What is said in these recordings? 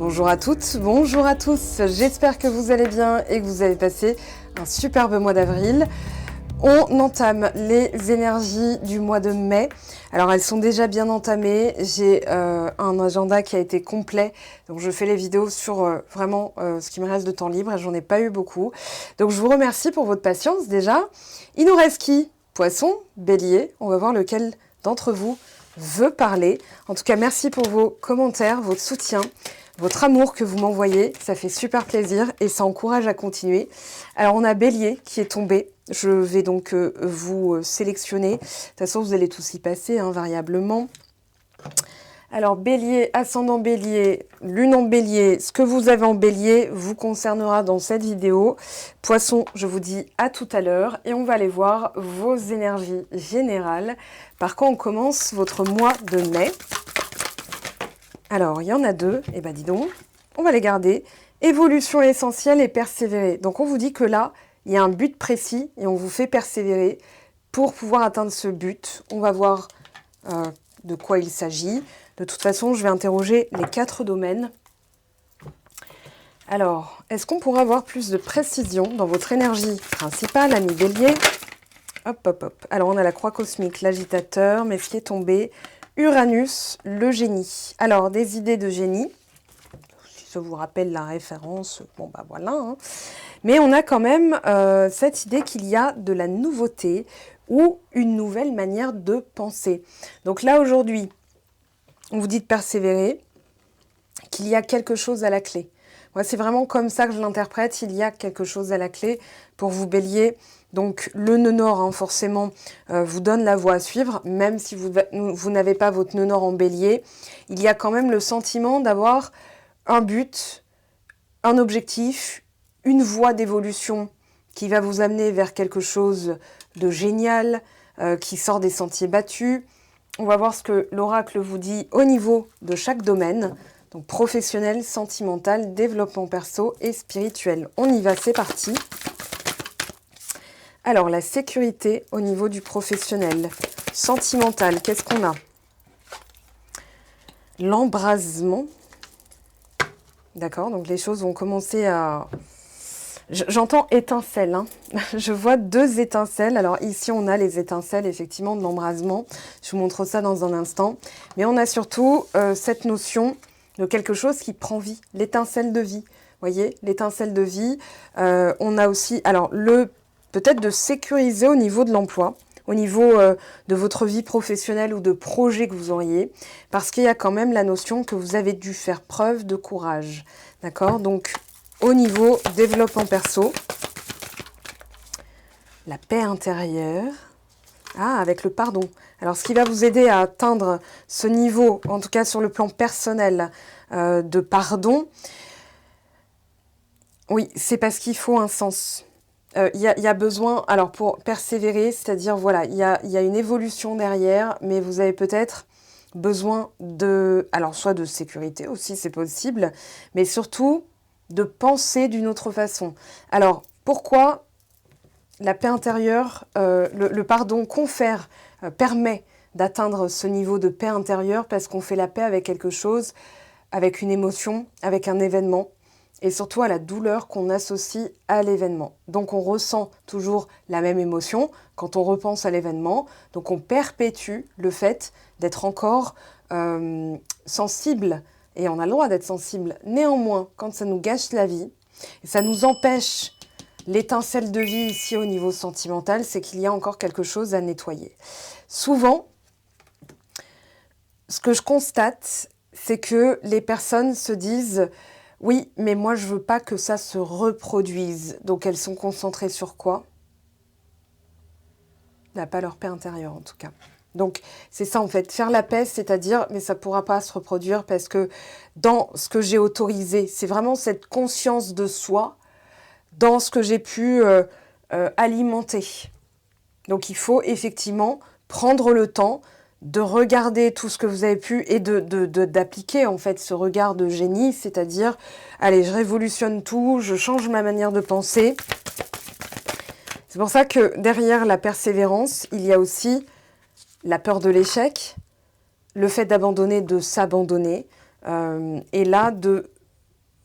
Bonjour à toutes, bonjour à tous, j'espère que vous allez bien et que vous avez passé un superbe mois d'avril. On entame les énergies du mois de mai. Alors elles sont déjà bien entamées, j'ai un agenda qui a été complet, donc je fais les vidéos sur vraiment ce qui me reste de temps libre et j'en ai pas eu beaucoup. Donc je vous remercie pour votre patience déjà. Il nous reste qui? Poisson, Bélier, on va voir lequel d'entre vous veut parler. En tout cas, merci pour vos commentaires, votre soutien, votre amour que vous m'envoyez. Ça fait super plaisir et ça encourage à continuer. Alors, on a Bélier qui est tombé. Je vais donc vous sélectionner. De toute façon, vous allez tous y passer, hein, variablement. Alors, Bélier, ascendant Bélier, lune en Bélier, ce que vous avez en Bélier vous concernera dans cette vidéo. Poisson, je vous dis à tout à l'heure et on va aller voir vos énergies générales. Par quoi on commence votre mois de mai? Alors, il y en a deux, et ben dis donc, on va les garder. Évolution essentielle et persévérer. Donc, on vous dit que là, il y a un but précis et on vous fait persévérer pour pouvoir atteindre ce but. On va voir de quoi il s'agit. De toute façon, je vais interroger les 4 domaines. Alors, est-ce qu'on pourra avoir plus de précision dans votre énergie principale, ami Bélier? Hop, hop, hop. Alors, on a la croix cosmique, l'agitateur, mais ce qui est tombé, Uranus, le génie. Alors, des idées de génie. Si ça vous rappelle la référence, bon, bah voilà. Hein. Mais on a quand même cette idée qu'il y a de la nouveauté ou une nouvelle manière de penser. Donc là, aujourd'hui, on vous dit de persévérer, qu'il y a quelque chose à la clé. Moi, c'est vraiment comme ça que je l'interprète, il y a quelque chose à la clé pour vous, Bélier. Donc, le nœud nord, hein, forcément, vous donne la voie à suivre, même si vous n'avez pas votre nœud nord en Bélier. Il y a quand même le sentiment d'avoir un but, un objectif, une voie d'évolution qui va vous amener vers quelque chose de génial, qui sort des sentiers battus. On va voir ce que l'oracle vous dit au niveau de chaque domaine. Donc professionnel, sentimental, développement perso et spirituel. On y va, c'est parti. Alors la sécurité au niveau du professionnel. Sentimental, qu'est-ce qu'on a? L'embrasement. D'accord, donc les choses vont commencer à... J'entends étincelles, hein. Je vois 2 étincelles. Alors ici, on a les étincelles, effectivement, de l'embrasement. Je vous montre ça dans un instant. Mais on a surtout cette notion de quelque chose qui prend vie, l'étincelle de vie. Vous voyez, l'étincelle de vie. On a aussi, alors, peut-être de sécuriser au niveau de l'emploi, au niveau de votre vie professionnelle ou de projet que vous auriez, parce qu'il y a quand même la notion que vous avez dû faire preuve de courage. D'accord? Donc, au niveau développement perso, la paix intérieure, avec le pardon. Alors, ce qui va vous aider à atteindre ce niveau, en tout cas sur le plan personnel, de pardon, oui, c'est parce qu'il faut un sens. Il y a besoin, alors pour persévérer, c'est-à-dire, voilà, il y a une évolution derrière, mais vous avez peut-être besoin de, alors soit de sécurité aussi, c'est possible, mais surtout de penser d'une autre façon. Alors, pourquoi la paix intérieure, le pardon confère, permet d'atteindre ce niveau de paix intérieure? Parce qu'on fait la paix avec quelque chose, avec une émotion, avec un événement, et surtout à la douleur qu'on associe à l'événement. Donc on ressent toujours la même émotion quand on repense à l'événement, donc on perpétue le fait d'être encore sensible, et on a le droit d'être sensible. Néanmoins, quand ça nous gâche la vie, et ça nous empêche l'étincelle de vie ici au niveau sentimental, c'est qu'il y a encore quelque chose à nettoyer. Souvent, ce que je constate, c'est que les personnes se disent « Oui, mais moi je veux pas que ça se reproduise ». Donc elles sont concentrées sur quoi? Pas leur paix intérieure en tout cas. Donc, c'est ça en fait, faire la paix, c'est-à-dire, mais ça ne pourra pas se reproduire parce que dans ce que j'ai autorisé, c'est vraiment cette conscience de soi, dans ce que j'ai pu alimenter. Donc, il faut effectivement prendre le temps de regarder tout ce que vous avez pu et d'appliquer en fait ce regard de génie, c'est-à-dire, allez, je révolutionne tout, je change ma manière de penser. C'est pour ça que derrière la persévérance, il y a aussi la peur de l'échec, le fait d'abandonner, de s'abandonner, et là, de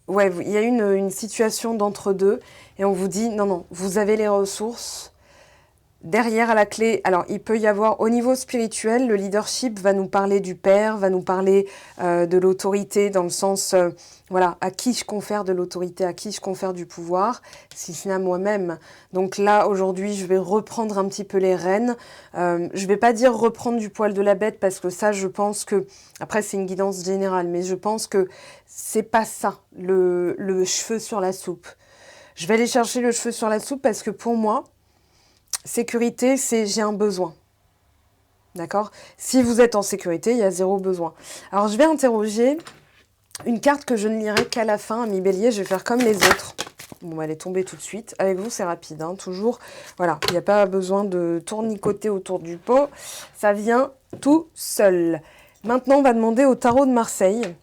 ouais, il y a une situation d'entre-deux et on vous dit, non, non, vous avez les ressources. Derrière, à la clé, alors il peut y avoir, au niveau spirituel, le leadership va nous parler du père, va nous parler de l'autorité, dans le sens, voilà, à qui je confère de l'autorité, à qui je confère du pouvoir, si ce n'est à moi-même. Donc là, aujourd'hui, je vais reprendre un petit peu les rênes. Je vais pas dire reprendre du poil de la bête, parce que ça, je pense que, après, c'est une guidance générale, mais je pense que c'est pas ça, le cheveu sur la soupe. Je vais aller chercher le cheveu sur la soupe parce que pour moi, sécurité, c'est j'ai un besoin. D'accord? Si vous êtes en sécurité, il y a zéro besoin. Alors, je vais interroger une carte que je ne lirai qu'à la fin, ami Bélier. Je vais faire comme les autres. Bon, elle est tombée tout de suite. Avec vous, c'est rapide, hein, toujours. Voilà, il n'y a pas besoin de tournicoter autour du pot. Ça vient tout seul. Maintenant, on va demander au tarot de Marseille.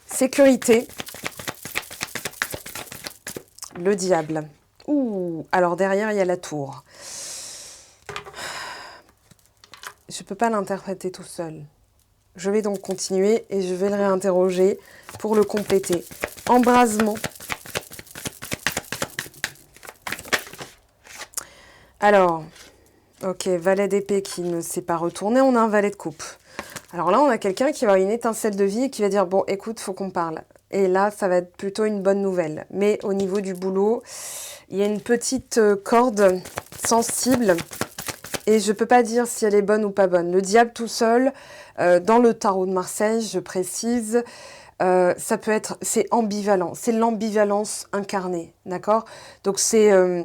Sécurité. Le diable. Ouh, alors derrière, il y a la tour. Je ne peux pas l'interpréter tout seul. Je vais donc continuer et je vais le réinterroger pour le compléter. Embrasement. Alors, ok, valet d'épée qui ne s'est pas retourné, on a un valet de coupe. Alors là, on a quelqu'un qui va avoir une étincelle de vie et qui va dire, bon, écoute, faut qu'on parle. Et là, ça va être plutôt une bonne nouvelle. Mais au niveau du boulot, il y a une petite corde sensible et je ne peux pas dire si elle est bonne ou pas bonne. Le diable tout seul, dans le tarot de Marseille, je précise, ça peut être, c'est ambivalent, c'est l'ambivalence incarnée, d'accord? Donc c'est, je ne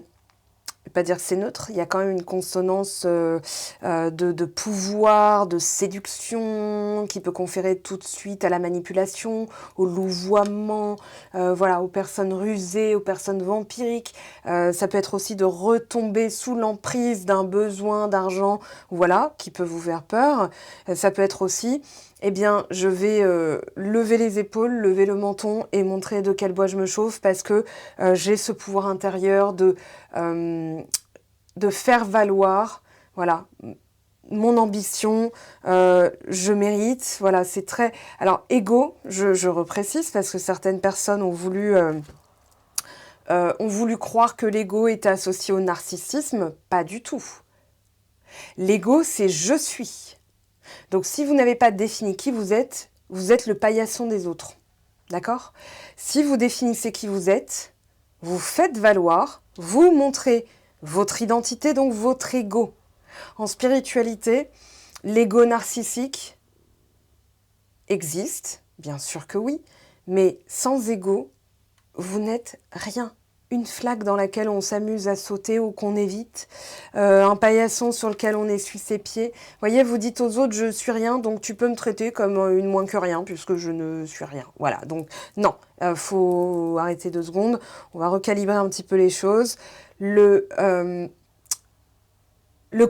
vais pas dire que c'est neutre, il y a quand même une consonance de pouvoir, de séduction, qui peut conférer tout de suite à la manipulation, au louvoiement, voilà, aux personnes rusées, aux personnes vampiriques. Ça peut être aussi de retomber sous l'emprise d'un besoin d'argent, voilà, qui peut vous faire peur. Ça peut être aussi, eh bien, je vais lever les épaules, lever le menton et montrer de quel bois je me chauffe parce que j'ai ce pouvoir intérieur de faire valoir, voilà, mon ambition, je mérite, voilà, c'est très... Alors, ego, je reprécise parce que certaines personnes ont voulu croire que l'ego était associé au narcissisme, pas du tout. L'ego, c'est je suis. Donc, si vous n'avez pas défini qui vous êtes le paillasson des autres. D'accord? Si vous définissez qui vous êtes, vous faites valoir, vous montrez votre identité, donc votre ego. En spiritualité, l'ego narcissique existe, bien sûr que oui, mais sans ego, vous n'êtes rien. Une flaque dans laquelle on s'amuse à sauter ou qu'on évite, un paillasson sur lequel on essuie ses pieds. Vous voyez, vous dites aux autres, je suis rien, donc tu peux me traiter comme une moins que rien, puisque je ne suis rien. Voilà, donc non, faut arrêter 2 secondes, on va recalibrer un petit peu les choses. Le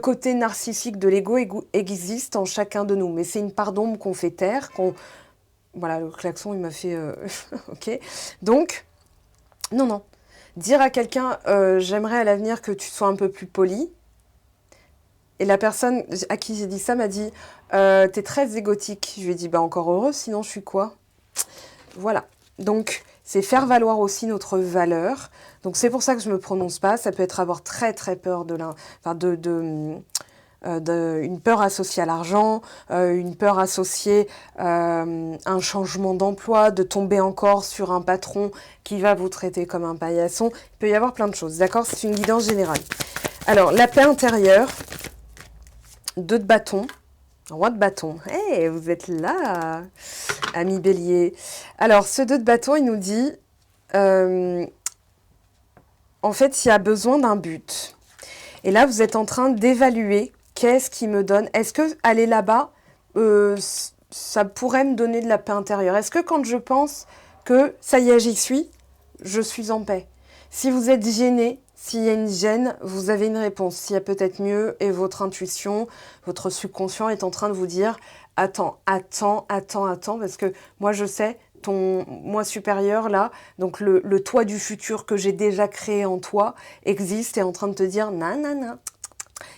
côté narcissique de l'ego existe en chacun de nous, mais c'est une part d'ombre qu'on fait taire, Voilà, le klaxon, il m'a fait... ok. Donc, non. Dire à quelqu'un, j'aimerais à l'avenir que tu sois un peu plus poli. Et la personne à qui j'ai dit ça m'a dit, t'es très égotique. Je lui ai dit, bah encore heureux, sinon je suis quoi? Voilà. Donc, c'est faire valoir aussi notre valeur. Donc, c'est pour ça que je ne me prononce pas. Ça peut être avoir très, très peur une peur associée à l'argent, une peur associée à un changement d'emploi, de tomber encore sur un patron qui va vous traiter comme un paillasson. Il peut y avoir plein de choses, d'accord? C'est une guidance générale. Alors, la paix intérieure, 2 de bâton, roi de bâton. Hey, vous êtes là, ami Bélier. Alors, ce 2 de bâton, il nous dit, en fait, il y a besoin d'un but. Et là, vous êtes en train d'évaluer qu'est-ce qui me donne... Est-ce que aller là-bas, ça pourrait me donner de la paix intérieure? Est-ce que quand je pense que ça y est, j'y suis, je suis en paix? Si vous êtes gêné, s'il y a une gêne, vous avez une réponse. S'il y a peut-être mieux et votre intuition, votre subconscient est en train de vous dire « Attends, parce que moi je sais... ton moi supérieur là, donc le toi du futur que j'ai déjà créé en toi existe et est en train de te dire non,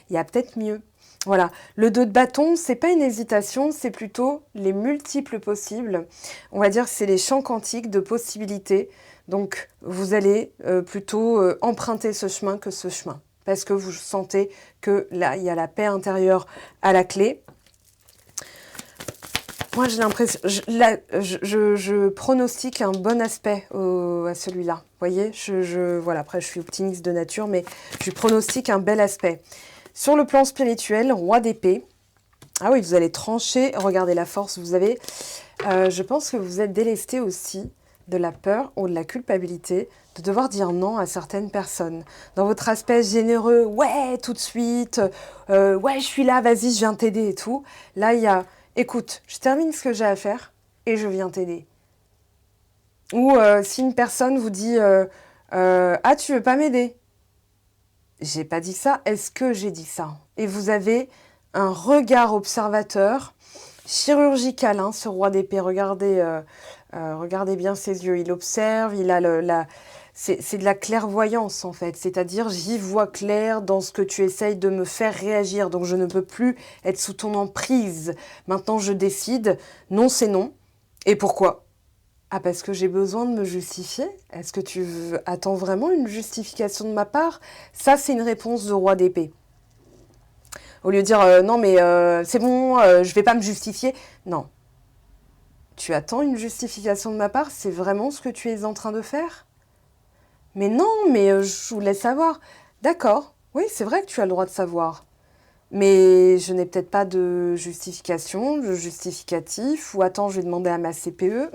il y a peut-être mieux. Voilà, le 2 de bâton, c'est pas une hésitation, c'est plutôt les multiples possibles. On va dire que c'est les champs quantiques de possibilités. Donc, vous allez plutôt emprunter ce chemin que ce chemin. Parce que vous sentez que là, il y a la paix intérieure à la clé. Moi, j'ai l'impression... Je pronostique un bon aspect à celui-là. Vous voyez, voilà, après, je suis optimiste de nature, mais je pronostique un bel aspect. Sur le plan spirituel, roi d'épée. Ah oui, vous allez trancher. Regardez la force. Vous avez... je pense que vous êtes délesté aussi de la peur ou de la culpabilité de devoir dire non à certaines personnes. Dans votre aspect généreux, ouais, tout de suite, ouais, je suis là, vas-y, je viens t'aider et tout. Là, il y a, écoute, je termine ce que j'ai à faire et je viens t'aider. Ou si une personne vous dit, ah, tu veux pas m'aider? J'ai pas dit ça, est-ce que j'ai dit ça? Et vous avez un regard observateur, chirurgical, hein, ce roi d'épée. Regardez, regardez bien ses yeux. Il observe, il a c'est de la clairvoyance, en fait. C'est-à-dire, j'y vois clair dans ce que tu essayes de me faire réagir. Donc, je ne peux plus être sous ton emprise. Maintenant, je décide. Non, c'est non. Et pourquoi? Ah, parce que j'ai besoin de me justifier? Est-ce que tu attends vraiment une justification de ma part? Ça, c'est une réponse de roi d'épée. Au lieu de dire non, mais c'est bon, je vais pas me justifier. Non. Tu attends une justification de ma part? C'est vraiment ce que tu es en train de faire? Mais non, mais je voulais savoir. D'accord, oui, c'est vrai que tu as le droit de savoir. Mais je n'ai peut-être pas de justification, de justificatif, ou attends, je vais demander à ma CPE.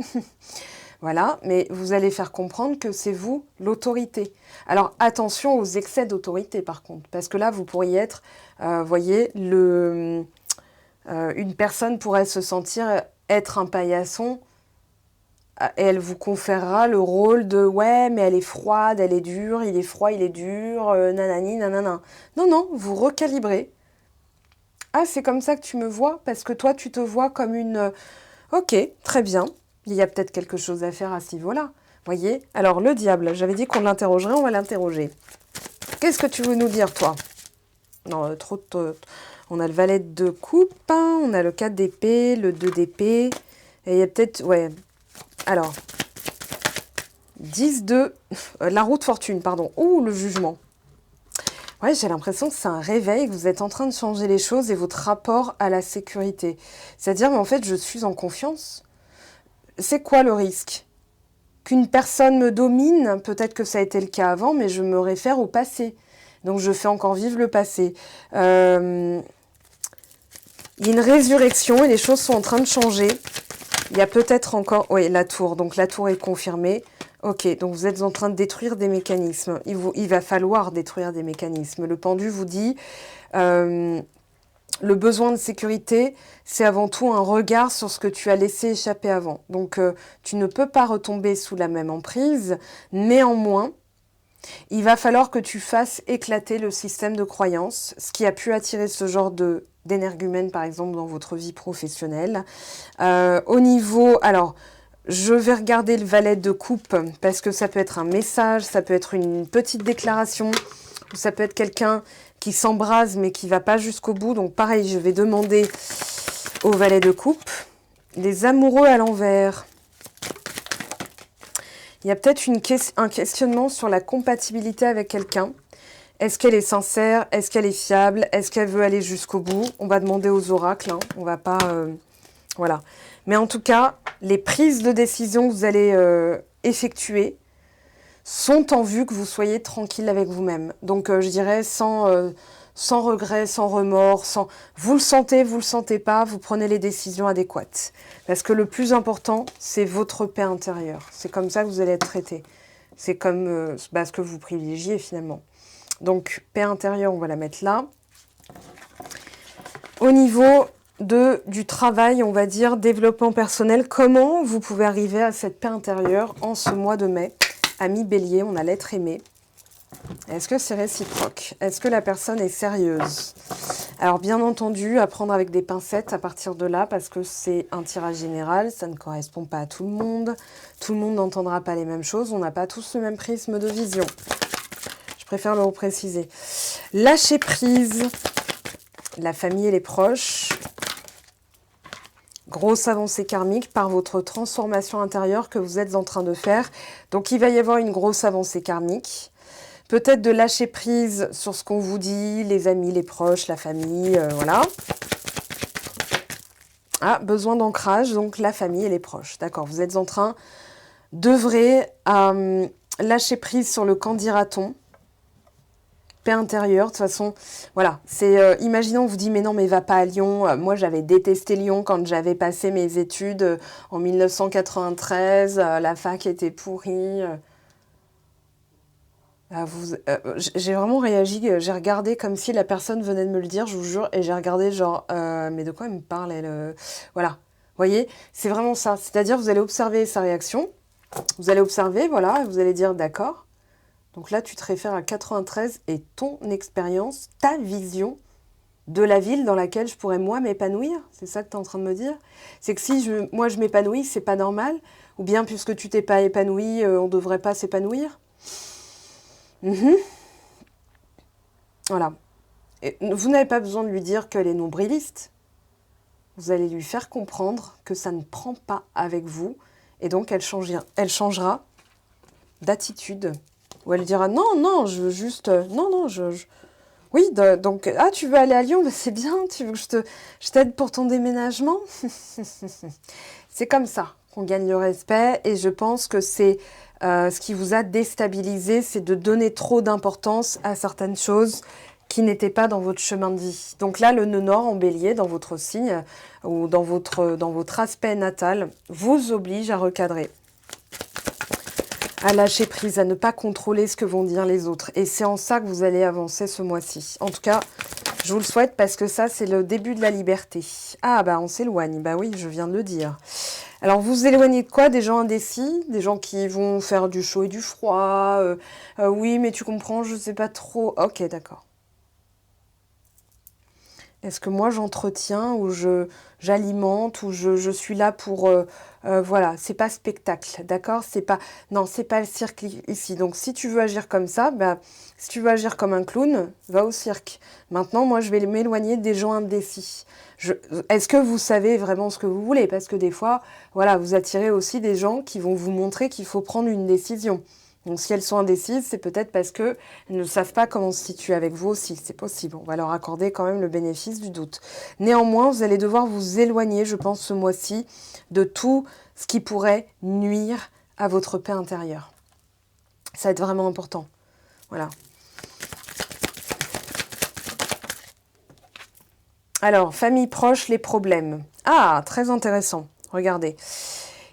Voilà, mais vous allez faire comprendre que c'est vous l'autorité. Alors attention aux excès d'autorité par contre, parce que là vous pourriez être, voyez, une personne pourrait se sentir être un paillasson et elle vous conférera le rôle de ouais, mais elle est froide, elle est dure, il est froid, il est dur, nanani, nanana. Non, non, vous recalibrez. Ah, c'est comme ça que tu me vois, parce que toi tu te vois comme une... Ok, très bien. Il y a peut-être quelque chose à faire à ce niveau-là. Voyez? Alors, le diable, j'avais dit qu'on l'interrogerait, on va l'interroger. Qu'est-ce que tu veux nous dire, toi? Non, on a le valet de coupe, hein, on a le 4 d'épée, le 2 d'épée, et il y a peut-être... Ouais. Alors, 10 de... la roue de fortune, pardon. Ouh, le jugement. Ouais, j'ai l'impression que c'est un réveil, que vous êtes en train de changer les choses et votre rapport à la sécurité. C'est-à-dire, mais en fait, je suis en confiance. C'est quoi le risque? Qu'une personne me domine, peut-être que ça a été le cas avant, mais je me réfère au passé. Donc je fais encore vivre le passé. Il y a une résurrection et les choses sont en train de changer. Il y a peut-être encore... Oui, la tour. Donc la tour est confirmée. Ok, donc vous êtes en train de détruire des mécanismes. Il va falloir détruire des mécanismes. Le pendu vous dit... le besoin de sécurité, c'est avant tout un regard sur ce que tu as laissé échapper avant. Donc, tu ne peux pas retomber sous la même emprise. Néanmoins, il va falloir que tu fasses éclater le système de croyances, ce qui a pu attirer ce genre d'énergumène, par exemple, dans votre vie professionnelle. Au niveau... Alors, je vais regarder le valet de coupe, parce que ça peut être un message, ça peut être une petite déclaration, ou ça peut être quelqu'un qui s'embrase mais qui ne va pas jusqu'au bout. Donc pareil, je vais demander au valet de coupe. Les amoureux à l'envers. Il y a peut-être un questionnement sur la compatibilité avec quelqu'un. Est-ce qu'elle est sincère? Est-ce qu'elle est fiable? Est-ce qu'elle veut aller jusqu'au bout? On va demander aux oracles, hein. On va pas... voilà. Mais en tout cas, les prises de décision que vous allez effectuer sont en vue que vous soyez tranquille avec vous-même. Donc, je dirais sans regret, sans remords, sans... Vous le sentez pas, vous prenez les décisions adéquates. Parce que le plus important, c'est votre paix intérieure. C'est comme ça que vous allez être traité. C'est comme ce que vous privilégiez finalement. Donc, paix intérieure, on va la mettre là. Au niveau du travail, on va dire, développement personnel, comment vous pouvez arriver à cette paix intérieure en ce mois de mai? Ami Bélier, on a l'être aimé. Est-ce que c'est réciproque? Est-ce que la personne est sérieuse? Alors, bien entendu, à prendre avec des pincettes à partir de là, parce que c'est un tirage général, ça ne correspond pas à tout le monde. Tout le monde n'entendra pas les mêmes choses. On n'a pas tous le même prisme de vision. Je préfère le repréciser. Lâcher prise. la famille et les proches. Grosse avancée karmique par votre transformation intérieure que vous êtes en train de faire. Donc, il va y avoir une grosse avancée karmique. Peut-être de lâcher prise sur ce qu'on vous dit, les amis, les proches, la famille, voilà. Ah, besoin d'ancrage, donc la famille et les proches. D'accord, vous êtes en train d'œuvrer à lâcher prise sur le qu'en dira-t-on. Paix intérieure, de toute façon, voilà, c'est, imaginons, on vous dit, mais non, mais va pas à Lyon, moi j'avais détesté Lyon quand j'avais passé mes études en 1993, la fac était pourrie, j'ai vraiment réagi, j'ai regardé comme si la personne venait de me le dire, je vous jure, et j'ai regardé genre, mais de quoi elle me parle, elle, voilà, vous voyez, c'est vraiment ça, c'est-à-dire vous allez observer sa réaction, vous allez observer, voilà, et vous allez dire, d'accord. Donc là, tu te réfères à 93 et ton expérience, ta vision de la ville dans laquelle je pourrais, moi, m'épanouir. C'est ça que tu es en train de me dire? C'est que si moi, je m'épanouis, c'est pas normal? Ou bien, puisque tu t'es pas épanoui, on devrait pas s'épanouir? Voilà. Et vous n'avez pas besoin de lui dire qu'elle est nombriliste. Vous allez lui faire comprendre que ça ne prend pas avec vous. Et donc, elle changera d'attitude. Ou elle dira, non, non, je veux juste... non, non, oui, donc, ah, tu veux aller à Lyon, ben, c'est bien, tu veux que je t'aide pour ton déménagement? C'est comme ça qu'on gagne le respect, et je pense que c'est ce qui vous a déstabilisé, c'est de donner trop d'importance à certaines choses qui n'étaient pas dans votre chemin de vie. Donc là, le nœud nord en bélier, dans votre signe, ou dans votre aspect natal, vous oblige à recadrer, à lâcher prise, à ne pas contrôler ce que vont dire les autres. Et c'est en ça que vous allez avancer ce mois-ci. En tout cas, je vous le souhaite parce que ça, c'est le début de la liberté. Ah, bah on s'éloigne. Bah oui, je viens de le dire. Alors, vous éloignez de quoi? Des gens indécis? Des gens qui vont faire du chaud et du froid? Oui, mais tu comprends, je sais pas trop. Ok, d'accord. Est-ce que moi j'entretiens ou j'alimente ou je suis là pour voilà, c'est pas spectacle, d'accord? C'est pas non, c'est pas le cirque ici. Donc si tu veux agir comme ça, bah, si tu veux agir comme un clown, va au cirque. Maintenant, moi je vais m'éloigner des gens indécis. Est-ce que vous savez vraiment ce que vous voulez? Parce que des fois, voilà, vous attirez aussi des gens qui vont vous montrer qu'il faut prendre une décision. Donc si elles sont indécises, c'est peut-être parce qu'elles ne savent pas comment se situer avec vous aussi. C'est possible. On va leur accorder quand même le bénéfice du doute. Néanmoins, vous allez devoir vous éloigner, je pense, ce mois-ci, de tout ce qui pourrait nuire à votre paix intérieure. Ça va être vraiment important. Voilà. Alors, famille proche, les problèmes. Ah, très intéressant. Regardez.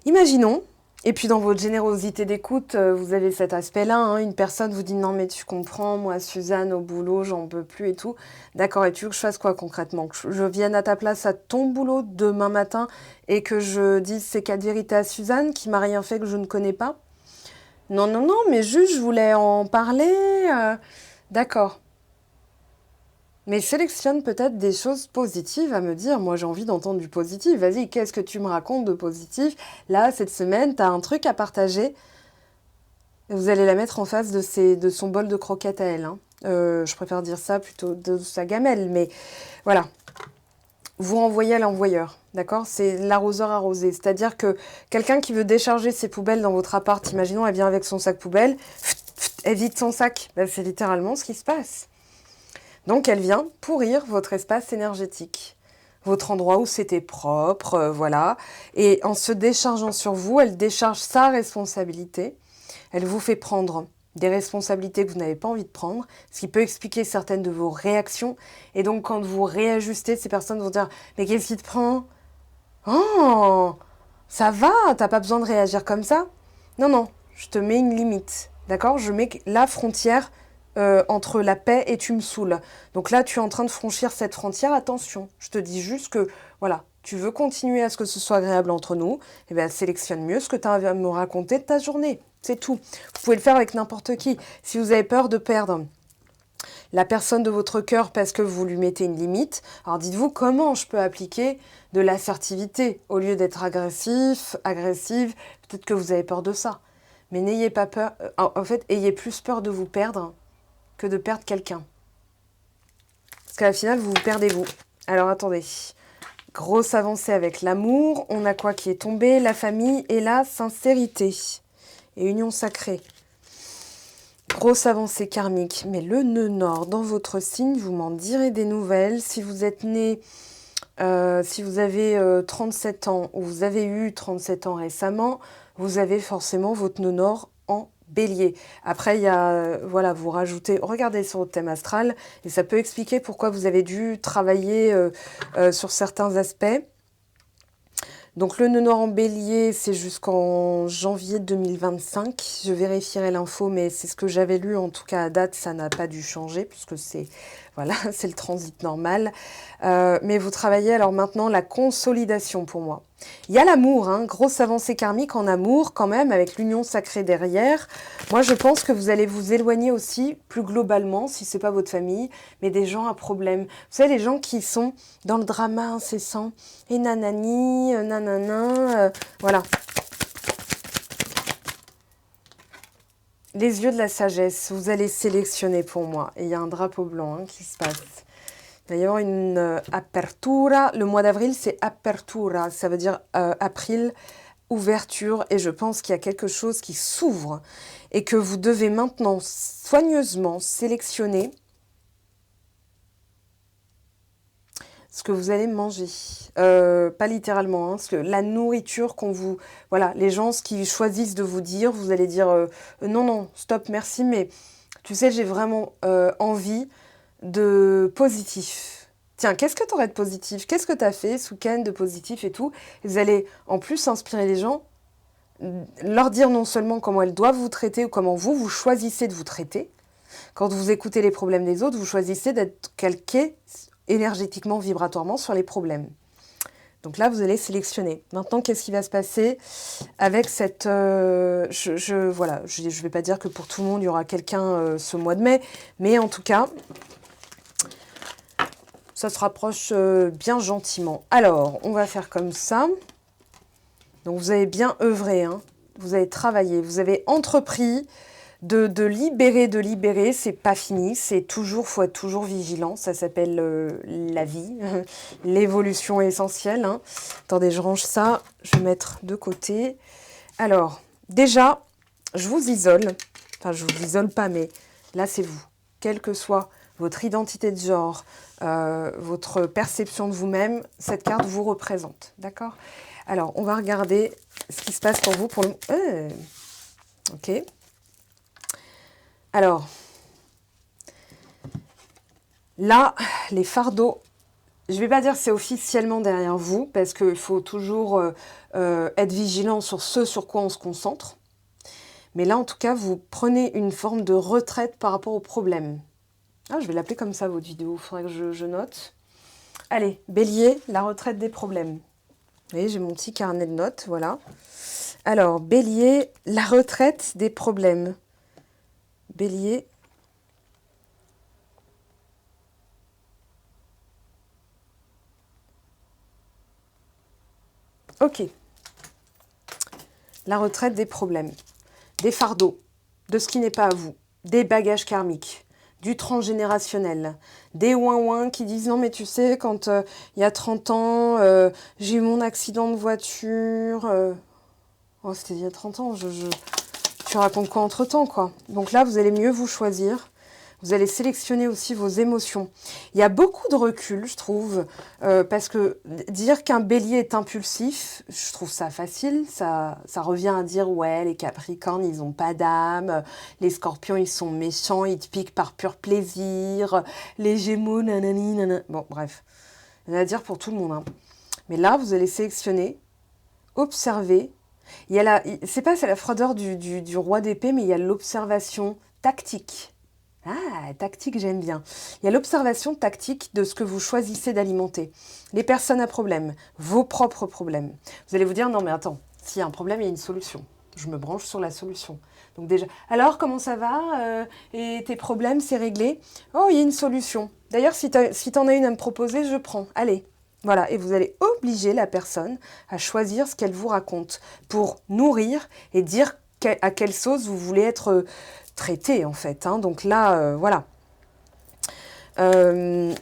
Imaginons... Et puis dans votre générosité d'écoute, vous avez cet aspect-là, hein, une personne vous dit « Non mais tu comprends, moi Suzanne au boulot, j'en peux plus et tout. » D'accord, et tu veux que je fasse quoi concrètement? Que je vienne à ta place à ton boulot demain matin et que je dise ces 4 vérités à Suzanne qui m'a rien fait que je ne connais pas? Non, non, non, mais juste je voulais en parler. D'accord. Mais sélectionne peut-être des choses positives à me dire. Moi, j'ai envie d'entendre du positif. Vas-y, qu'est-ce que tu me racontes de positif? Là, cette semaine, tu as un truc à partager. Et vous allez la mettre en face de son bol de croquettes à elle. Hein. Je préfère dire ça plutôt de sa gamelle. Mais voilà. Vous renvoyez à l'envoyeur. D'accord? C'est l'arroseur arrosé. C'est-à-dire que quelqu'un qui veut décharger ses poubelles dans votre appart, imaginons, elle vient avec son sac poubelle, elle vide son sac. Ben, c'est littéralement ce qui se passe. Donc, elle vient pourrir votre espace énergétique, votre endroit où c'était propre, voilà. Et en se déchargeant sur vous, elle décharge sa responsabilité. Elle vous fait prendre des responsabilités que vous n'avez pas envie de prendre, ce qui peut expliquer certaines de vos réactions. Et donc, quand vous réajustez, ces personnes vont dire « Mais qu'est-ce qui te prend? Oh, ça va, t'as pas besoin de réagir comme ça. » Non, non, je te mets une limite, d'accord? Je mets la frontière entre la paix et tu me saoules. Donc là, tu es en train de franchir cette frontière. Attention, je te dis juste que, voilà, tu veux continuer à ce que ce soit agréable entre nous, eh bien, sélectionne mieux ce que tu as à me raconter de ta journée. C'est tout. Vous pouvez le faire avec n'importe qui. Si vous avez peur de perdre la personne de votre cœur parce que vous lui mettez une limite, alors dites-vous comment je peux appliquer de l'assertivité au lieu d'être agressive. Peut-être que vous avez peur de ça. Mais n'ayez pas peur. En fait, ayez plus peur de vous perdre que de perdre quelqu'un. qu'à la finale, vous vous perdez vous. Alors, attendez. Grosse avancée avec l'amour. On a quoi qui est tombé? La famille et la sincérité. Et union sacrée. Grosse avancée karmique. Mais le nœud nord dans votre signe, vous m'en direz des nouvelles. Si vous êtes né, si vous avez 37 ans ou vous avez eu 37 ans récemment, vous avez forcément votre nœud nord en Bélier. Après, il y a, voilà, vous rajoutez, regardez sur votre thème astral, et ça peut expliquer pourquoi vous avez dû travailler sur certains aspects. Donc le nœud nord en Bélier, c'est jusqu'en janvier 2025. Je vérifierai l'info, mais c'est ce que j'avais lu. En tout cas, à date, ça n'a pas dû changer, puisque c'est voilà, c'est le transit normal. Mais vous travaillez alors maintenant la consolidation pour moi. Il y a l'amour, hein, grosse avancée karmique en amour quand même, avec l'union sacrée derrière. Moi, je pense que vous allez vous éloigner aussi, plus globalement, si ce n'est pas votre famille, mais des gens à problème. Vous savez, les gens qui sont dans le drama incessant, et nanani, nanana, voilà. Les yeux de la sagesse, vous allez sélectionner pour moi. Et il y a un drapeau blanc qui se passe. Il va y avoir une apertura. Le mois d'avril, c'est apertura. Ça veut dire april, ouverture. Et je pense qu'il y a quelque chose qui s'ouvre et que vous devez maintenant soigneusement sélectionner ce que vous allez manger. Pas littéralement, hein, parce que la nourriture qu'on vous... Voilà, les gens, ce qu'ils choisissent de vous dire, vous allez dire non, non, stop, merci, mais tu sais, j'ai vraiment envie de positif. Tiens, qu'est-ce que tu aurais de positif? Qu'est-ce que tu as fait ce week-end de positif et tout? Et vous allez en plus inspirer les gens, leur dire non seulement comment elles doivent vous traiter ou comment vous choisissez de vous traiter. Quand vous écoutez les problèmes des autres, vous choisissez d'être calqué énergétiquement, vibratoirement sur les problèmes. Donc là, vous allez sélectionner. Maintenant, qu'est-ce qui va se passer avec cette... voilà, je ne vais pas dire que pour tout le monde, il y aura quelqu'un ce mois de mai, mais en tout cas, ça se rapproche bien gentiment. Alors, on va faire comme ça. Donc, vous avez bien œuvré, hein. Vous avez travaillé, vous avez entrepris de libérer, c'est pas fini, c'est toujours, faut être toujours vigilant, ça s'appelle la vie, l'évolution essentielle, hein. Attendez, je range ça, je vais mettre de côté. Alors, déjà, je vous isole, enfin je vous isole pas, mais là c'est vous, quelle que soit votre identité de genre, votre perception de vous-même, cette carte vous représente, d'accord? Alors, on va regarder ce qui se passe pour vous pour le... ok. Alors, là, les fardeaux, je ne vais pas dire que c'est officiellement derrière vous, parce qu'il faut toujours être vigilant sur ce sur quoi on se concentre. Mais là, en tout cas, vous prenez une forme de retraite par rapport au problème. Ah, je vais l'appeler comme ça, votre vidéo, il faudrait que je note. Allez, Bélier, la retraite des problèmes. Vous voyez, j'ai mon petit carnet de notes, voilà. Alors, Bélier, la retraite des problèmes. Bélier. Ok. La retraite des problèmes, des fardeaux, de ce qui n'est pas à vous, des bagages karmiques, du transgénérationnel, des ouin-ouin qui disent « Non, mais tu sais, quand il y a 30 ans, j'ai eu mon accident de voiture. Oh, c'était il y a 30 ans, tu racontes quoi entre-temps, quoi. Donc là, vous allez mieux vous choisir. Vous allez sélectionner aussi vos émotions. Il y a beaucoup de recul, je trouve, parce que dire qu'un bélier est impulsif, je trouve ça facile. Ça revient à dire, ouais, les capricornes, ils n'ont pas d'âme. Les scorpions, ils sont méchants, ils te piquent par pur plaisir. Les gémeaux, nanani, nanana. Bon, bref. Il y en a à dire pour tout le monde, hein. Mais là, vous allez sélectionner, observer. Il y a c'est pas la froideur du roi d'épée, mais il y a l'observation tactique. Ah, tactique, j'aime bien. Il y a l'observation tactique de ce que vous choisissez d'alimenter. Les personnes à problème, vos propres problèmes. Vous allez vous dire, non mais attends, s'il y a un problème, il y a une solution. Je me branche sur la solution. Donc déjà, alors comment ça va et tes problèmes, c'est réglé? Oh, il y a une solution. D'ailleurs, si t'en as une à me proposer, je prends. Allez. Voilà, et vous allez obliger la personne à choisir ce qu'elle vous raconte pour nourrir et dire à quelle sauce vous voulez être traité, en fait. Hein. Donc là, voilà. Le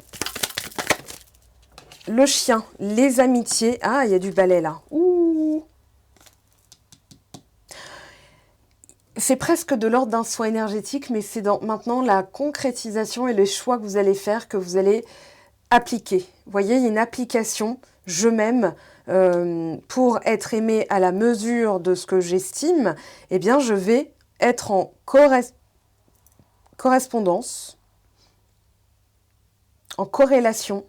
chien, les amitiés. Ah, il y a du balai là. Ouh. C'est presque de l'ordre d'un soin énergétique, mais c'est maintenant la concrétisation et les choix que vous allez faire, que vous allez appliquer. Vous voyez, il y a une application, je m'aime, pour être aimé à la mesure de ce que j'estime, eh bien, je vais être en correspondance, en corrélation.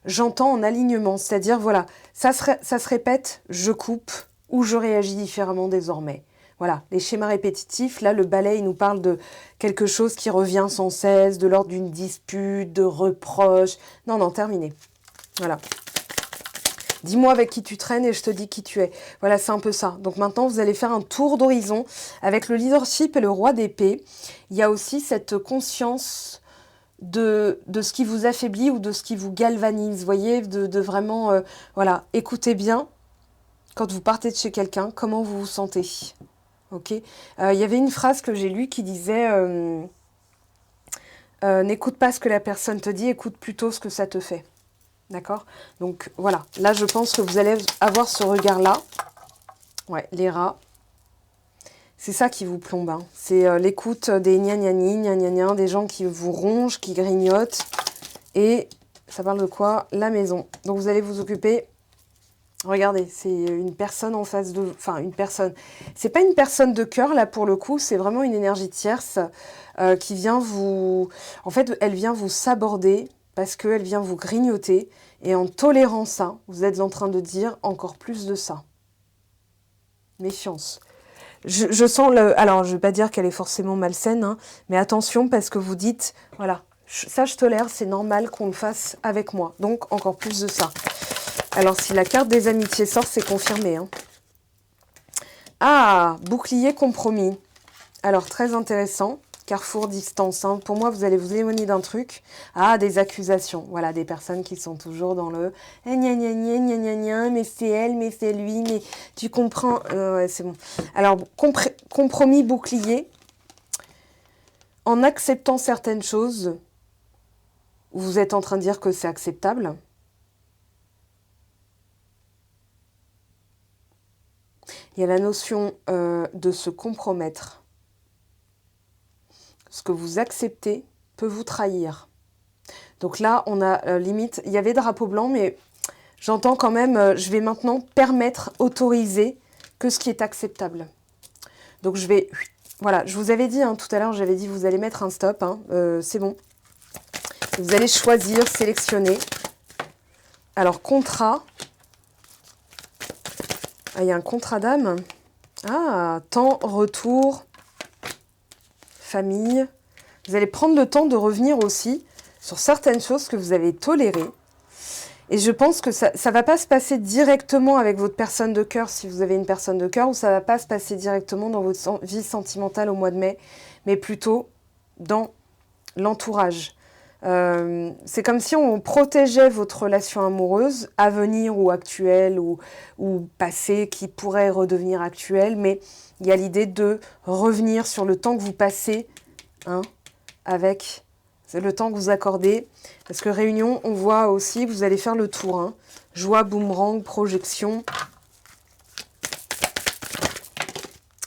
J'entends en alignement, c'est-à-dire, voilà, ça se répète, je coupe ou je réagis différemment désormais. Voilà, les schémas répétitifs, là, le balai, il nous parle de quelque chose qui revient sans cesse, de l'ordre d'une dispute, de reproche. Non, non, terminé. Voilà. Dis-moi avec qui tu traînes et je te dis qui tu es. Voilà, c'est un peu ça. Donc maintenant, vous allez faire un tour d'horizon avec le leadership et le roi d'épée. Il y a aussi cette conscience de ce qui vous affaiblit ou de ce qui vous galvanise. Vous voyez, de vraiment, voilà, écoutez bien, quand vous partez de chez quelqu'un, comment vous vous sentez. Ok. Il y avait une phrase que j'ai lue qui disait n'écoute pas ce que la personne te dit, écoute plutôt ce que ça te fait. D'accord? Donc voilà, là je pense que vous allez avoir ce regard-là. Ouais, les rats. C'est ça qui vous plombe. Hein. C'est l'écoute des gna-gna-ni, gna-gna-gna, des gens qui vous rongent, qui grignotent. Et ça parle de quoi? La maison. Donc vous allez vous occuper. Regardez, c'est une personne en face de... Enfin, une personne. C'est pas une personne de cœur, là, pour le coup. C'est vraiment une énergie tierce qui vient vous... En fait, elle vient vous saborder parce qu'elle vient vous grignoter. Et en tolérant ça, vous êtes en train de dire encore plus de ça. Méfiance. Je sens le... Alors, je ne vais pas dire qu'elle est forcément malsaine, hein, mais attention parce que vous dites, voilà, ça je tolère, c'est normal qu'on le fasse avec moi. Donc, encore plus de ça. Alors, si la carte des amitiés sort, c'est confirmé. Hein. Ah, bouclier compromis. Alors, très intéressant. Carrefour distance. Hein. Pour moi, vous allez vous éloigner d'un truc. Ah, des accusations. Voilà, des personnes qui sont toujours dans le gna gna gna gna gna gna, mais c'est elle, mais c'est lui, mais tu comprends. Ouais, c'est bon. Alors, compromis bouclier. En acceptant certaines choses, vous êtes en train de dire que c'est acceptable. Il y a la notion de se compromettre. Ce que vous acceptez peut vous trahir. Donc là, on a limite, il y avait drapeau blanc, mais j'entends quand même, je vais maintenant permettre, autoriser que ce qui est acceptable. Donc je vais, voilà, je vous avais dit tout à l'heure, j'avais dit vous allez mettre un stop, hein, c'est bon. Vous allez choisir, sélectionner. Alors contrat, il y a un contrat d'âme. Ah, temps, retour, famille. Vous allez prendre le temps de revenir aussi sur certaines choses que vous avez tolérées. Et je pense que ça ne va pas se passer directement avec votre personne de cœur, si vous avez une personne de cœur, ou ça ne va pas se passer directement dans votre vie sentimentale au mois de mai, mais plutôt dans l'entourage. C'est comme si on protégeait votre relation amoureuse, à venir ou actuelle ou passée, qui pourrait redevenir actuelle, mais il y a l'idée de revenir sur le temps que vous passez avec le temps que vous accordez. Parce que réunion, on voit aussi, vous allez faire le tour. Hein. Joie, boomerang, projection.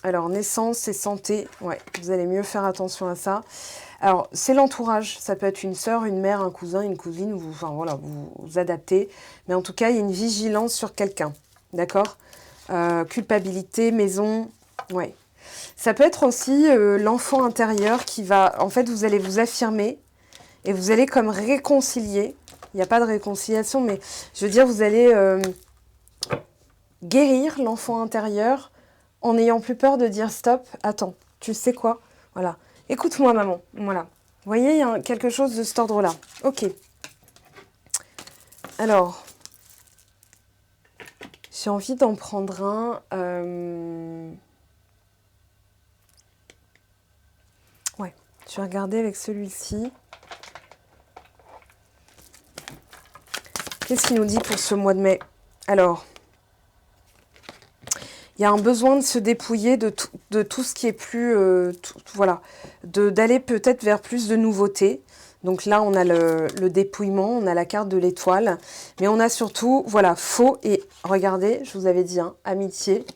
Alors, naissance et santé. Ouais, vous allez mieux faire attention à ça. Alors, c'est l'entourage. Ça peut être une sœur, une mère, un cousin, une cousine. Enfin, voilà, vous adaptez. Mais en tout cas, il y a une vigilance sur quelqu'un. D'accord? Culpabilité, maison. Ouais. Ça peut être aussi l'enfant intérieur qui va... En fait, vous allez vous affirmer et vous allez comme réconcilier. Il n'y a pas de réconciliation, mais je veux dire, vous allez guérir l'enfant intérieur en n'ayant plus peur de dire stop, attends, tu sais quoi? Voilà. Écoute-moi, maman. Voilà. Vous voyez, il y a quelque chose de cet ordre-là. Ok. Alors, j'ai envie d'en prendre un... Ouais, je vais regarder avec celui-ci. Qu'est-ce qu'il nous dit pour ce mois de mai? Alors, il y a un besoin de se dépouiller de tout ce qui est plus... voilà, d'aller peut-être vers plus de nouveautés, Donc là, on a le dépouillement, on a la carte de l'étoile. Mais on a surtout, voilà, faux et, regardez, je vous avais dit, hein, amitié.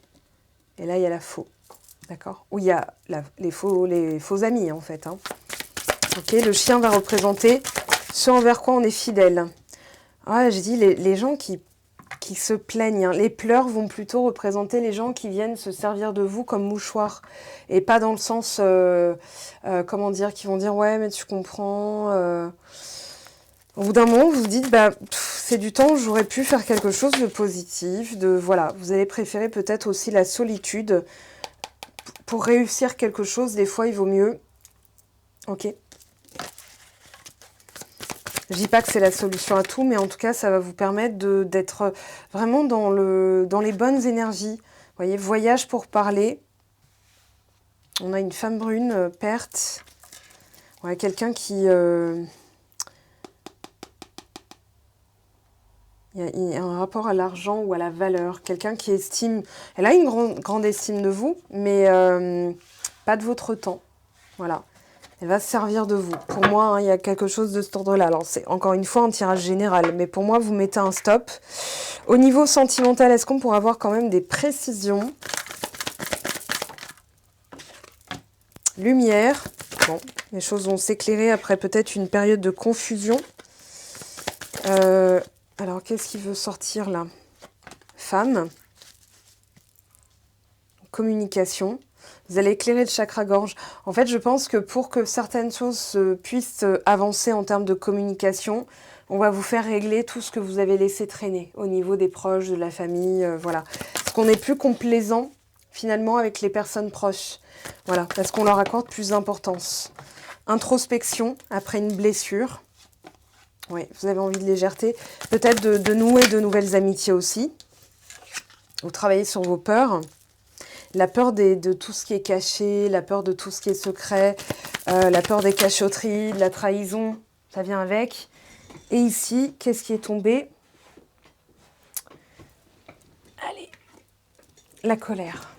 Et là, il y a la faux. D'accord? Où il y a les faux amis, en fait. Hein. Ok, le chien va représenter ce envers quoi on est fidèle. Ouais, j'ai dit, les gens qui se plaignent, hein. Les pleurs vont plutôt représenter les gens qui viennent se servir de vous comme mouchoir. Et pas dans le sens, comment dire, qui vont dire, ouais, mais tu comprends. Au bout d'un moment, vous vous dites, bah, c'est du temps où j'aurais pu faire quelque chose de positif. Voilà, vous allez préférer peut-être aussi la solitude. Pour réussir quelque chose, des fois, il vaut mieux. Ok. Je dis pas que c'est la solution à tout, mais en tout cas, ça va vous permettre d'être vraiment dans les bonnes énergies. Vous voyez, voyage pour parler. On a une femme brune, perte. Ouais, quelqu'un qui... Il y a un rapport à l'argent ou à la valeur. Quelqu'un qui estime... Elle a une grande estime de vous, mais pas de votre temps. Voilà. Elle va se servir de vous. Pour moi, hein, il y a quelque chose de cet ordre-là. Alors, c'est encore une fois un tirage général, mais pour moi, vous mettez un stop. Au niveau sentimental, est-ce qu'on pourra avoir quand même des précisions? Lumière. Bon, les choses vont s'éclairer après peut-être une période de confusion. Alors, qu'est-ce qui veut sortir là? Femme. Communication. Vous allez éclairer le chakra-gorge. En fait, je pense que pour que certaines choses puissent avancer en termes de communication, on va vous faire régler tout ce que vous avez laissé traîner au niveau des proches, de la famille, voilà. Parce qu'on n'est plus complaisant, finalement, avec les personnes proches. Voilà, parce qu'on leur accorde plus d'importance. Introspection, après une blessure. Oui, vous avez envie de légèreté. Peut-être de nouer de nouvelles amitiés aussi. Vous travaillez sur vos peurs. La peur de tout ce qui est caché, la peur de tout ce qui est secret, la peur des cachotteries, de la trahison, ça vient avec. Et ici, qu'est-ce qui est tombé? Allez, la colère.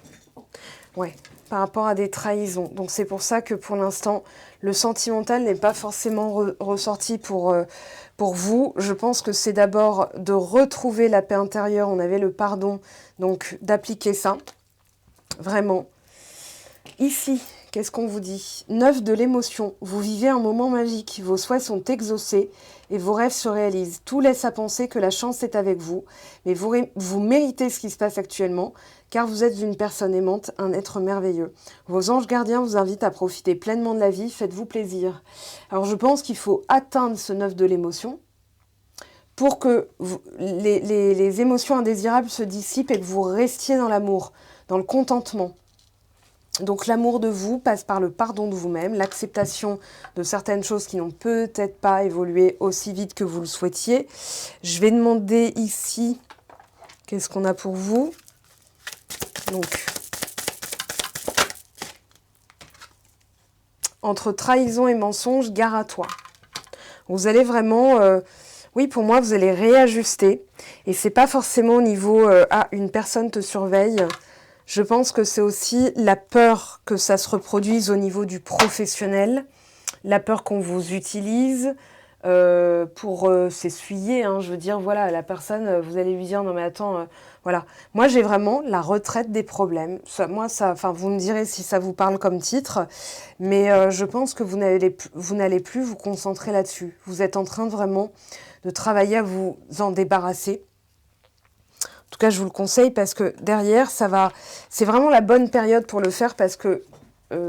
Ouais, par rapport à des trahisons. Donc c'est pour ça que pour l'instant, le sentimental n'est pas forcément ressorti pour vous. Je pense que c'est d'abord de retrouver la paix intérieure. On avait le pardon, donc d'appliquer ça. Vraiment. Ici, qu'est-ce qu'on vous dit? 9 de l'émotion. Vous vivez un moment magique. Vos souhaits sont exaucés et vos rêves se réalisent. Tout laisse à penser que la chance est avec vous. Mais vous méritez ce qui se passe actuellement, car vous êtes une personne aimante, un être merveilleux. Vos anges gardiens vous invitent à profiter pleinement de la vie. Faites-vous plaisir. Alors, je pense qu'il faut atteindre ce 9 de l'émotion pour que les émotions indésirables se dissipent et que vous restiez dans l'amour, dans le contentement. Donc l'amour de vous passe par le pardon de vous-même, l'acceptation de certaines choses qui n'ont peut-être pas évolué aussi vite que vous le souhaitiez. Je vais demander ici, qu'est-ce qu'on a pour vous? Donc, entre trahison et mensonge, gare à toi. Vous allez vraiment... oui, pour moi, vous allez réajuster. Et c'est pas forcément au niveau une personne te surveille. Je pense que c'est aussi la peur que ça se reproduise au niveau du professionnel, la peur qu'on vous utilise pour s'essuyer. Hein, je veux dire, voilà, la personne, vous allez lui dire, non mais attends, voilà. Moi, j'ai vraiment la retraite des problèmes. Enfin, vous me direz si ça vous parle comme titre, mais je pense que vous n'allez plus vous concentrer là-dessus. Vous êtes en train vraiment de travailler à vous en débarrasser. En tout cas, je vous le conseille parce que derrière, c'est vraiment la bonne période pour le faire parce que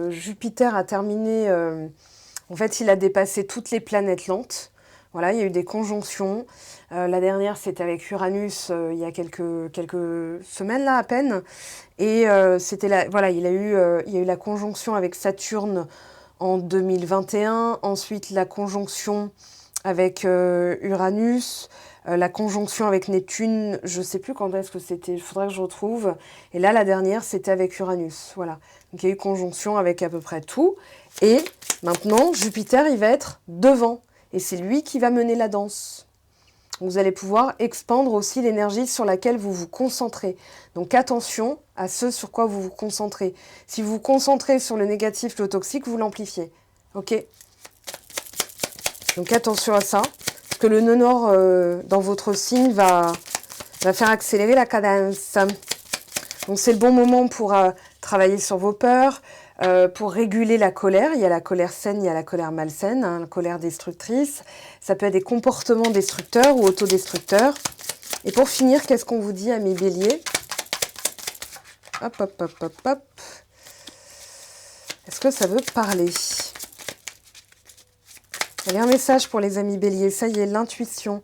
Jupiter a terminé... en fait, il a dépassé toutes les planètes lentes. Voilà, il y a eu des conjonctions. La dernière, c'était avec Uranus il y a quelques semaines là à peine. Et voilà, il y a eu la conjonction avec Saturne en 2021. Ensuite, la conjonction avec Uranus. La conjonction avec Neptune, je ne sais plus quand est-ce que c'était, il faudrait que je retrouve. Et là, la dernière, c'était avec Uranus. Voilà. Donc, il y a eu conjonction avec à peu près tout. Et maintenant, Jupiter, il va être devant. Et c'est lui qui va mener la danse. Vous allez pouvoir expandre aussi l'énergie sur laquelle vous vous concentrez. Donc, attention à ce sur quoi vous vous concentrez. Si vous vous concentrez sur le négatif, le toxique, vous l'amplifiez. OK ? Donc attention à ça, parce que le nœud nord dans votre signe va faire accélérer la cadence. Donc c'est le bon moment pour travailler sur vos peurs, pour réguler la colère. Il y a la colère saine, il y a la colère malsaine, hein, la colère destructrice. Ça peut être des comportements destructeurs ou autodestructeurs. Et pour finir, qu'est-ce qu'on vous dit, amis béliers? Hop, hop, hop, hop, hop. Est-ce que ça veut parler? Il y a un message pour les amis béliers. Ça y est, l'intuition.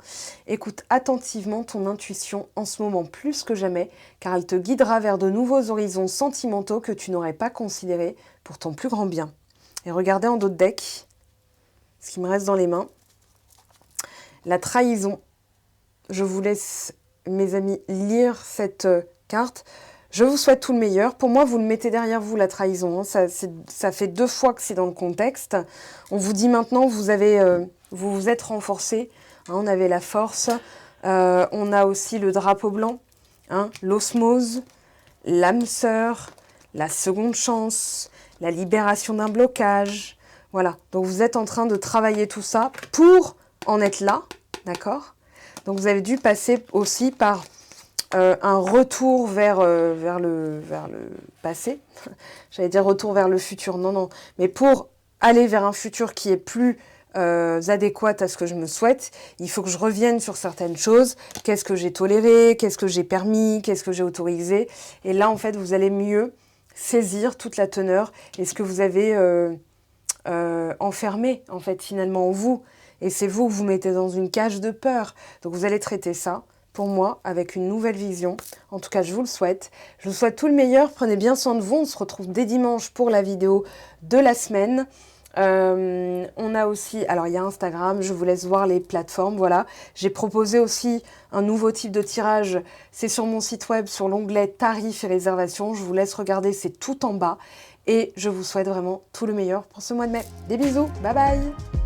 Écoute attentivement ton intuition en ce moment plus que jamais, car elle te guidera vers de nouveaux horizons sentimentaux que tu n'aurais pas considérés pour ton plus grand bien. Et regardez en dos de deck, ce qui me reste dans les mains. La trahison. Je vous laisse, mes amis, lire cette carte. Je vous souhaite tout le meilleur. Pour moi, vous le mettez derrière vous, la trahison. Hein. Ça fait 2 fois que c'est dans le contexte. On vous dit maintenant, vous vous êtes renforcé. Hein, on avait la force. On a aussi le drapeau blanc, hein, l'osmose, l'âme sœur, la seconde chance, la libération d'un blocage. Voilà. Donc, vous êtes en train de travailler tout ça pour en être là. D'accord ? Donc, vous avez dû passer aussi par un retour vers le passé. J'allais dire retour vers le futur. Non, non. Mais pour aller vers un futur qui est plus adéquat à ce que je me souhaite, il faut que je revienne sur certaines choses. Qu'est-ce que j'ai toléré? Qu'est-ce que j'ai permis? Qu'est-ce que j'ai autorisé? Et là, en fait, vous allez mieux saisir toute la teneur et ce que vous avez enfermé, en fait, finalement, en vous. Et c'est vous que vous mettez dans une cage de peur. Donc, vous allez traiter ça, pour moi, avec une nouvelle vision. En tout cas, je vous le souhaite. Je vous souhaite tout le meilleur. Prenez bien soin de vous. On se retrouve dès dimanche pour la vidéo de la semaine. On a aussi, alors il y a Instagram, je vous laisse voir les plateformes, voilà. J'ai proposé aussi un nouveau type de tirage. C'est sur mon site web, sur l'onglet tarifs et réservations. Je vous laisse regarder, c'est tout en bas. Et je vous souhaite vraiment tout le meilleur pour ce mois de mai. Des bisous, bye bye!